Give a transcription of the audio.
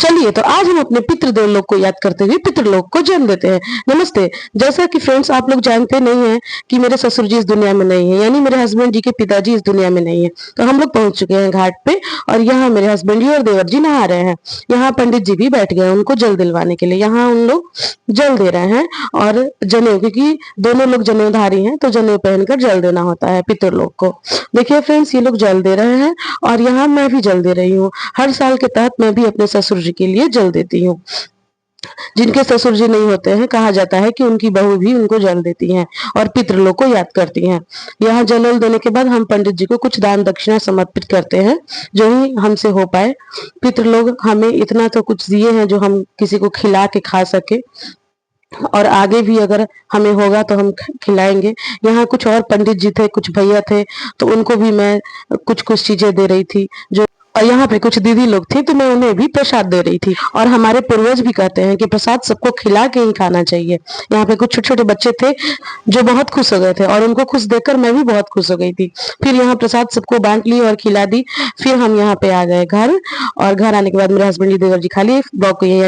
चलिए तो आज हम अपने पितृदेव लोग को याद करते हुए पितृलोक को जन्म देते हैं। नमस्ते। जैसा कि फ्रेंड्स आप लोग जानते नहीं हैं कि मेरे ससुर जी इस दुनिया में नहीं है, यानी मेरे हस्बैंड जी के पिताजी इस दुनिया में नहीं है। तो हम लोग पहुंच चुके हैं घाट पे और यहाँ मेरे हस्बैंड जी और देवर जी नहा रहे हैं। यहाँ पंडित जी भी बैठ गए उनको जल दिलवाने के लिए। यहाँ उन लोग जल दे रहे हैं और जनेऊ, क्योंकि दोनों लोग जनेऊधारी हैं तो जनेऊ पहनकर जल देना होता है पितृलोक को। देखिए फ्रेंड्स, ये लोग जल दे रहे हैं और यहाँ मैं भी जल दे रही हूँ। हर साल के तहत मैं भी अपने ससुर जी के लिए जल देती हूँ। जिनके ससुर जी नहीं होते हैं, कहा जाता है कि उनकी बहू भी उनको जल देती हैं और पितृलोक को याद करती हैं। यहाँ जल देने के बाद हम पंडित जी को कुछ दान दक्षिणा समर्पित करते हैं, जो ही हमसे हो पाए। पितृलोक हमें इतना तो कुछ दिए हैं जो हम किसी को खिला के खा सके, और आगे भी अगर हमें होगा तो हम खिलाएंगे। यहाँ कुछ और पंडित जी थे, कुछ भैया थे, तो उनको भी मैं कुछ कुछ चीजें दे रही थी। जो और यहाँ पे कुछ दीदी लोग थे तो मैं उन्हें भी प्रसाद दे रही थी। और हमारे पूर्वज भी कहते हैं कि प्रसाद सबको खिला के ही खाना चाहिए। यहाँ पे कुछ छोटे छोटे बच्चे थे जो बहुत खुश हो गए थे और उनको खुश देखकर मैं भी बहुत खुश हो गई थी। फिर यहाँ प्रसाद सबको बांट ली और खिला दी। फिर हम यहाँ पे आ गए घर, और घर आने के बाद मेरे हस्बैंड जी देवर जी खा लिए। ब्लॉग को यही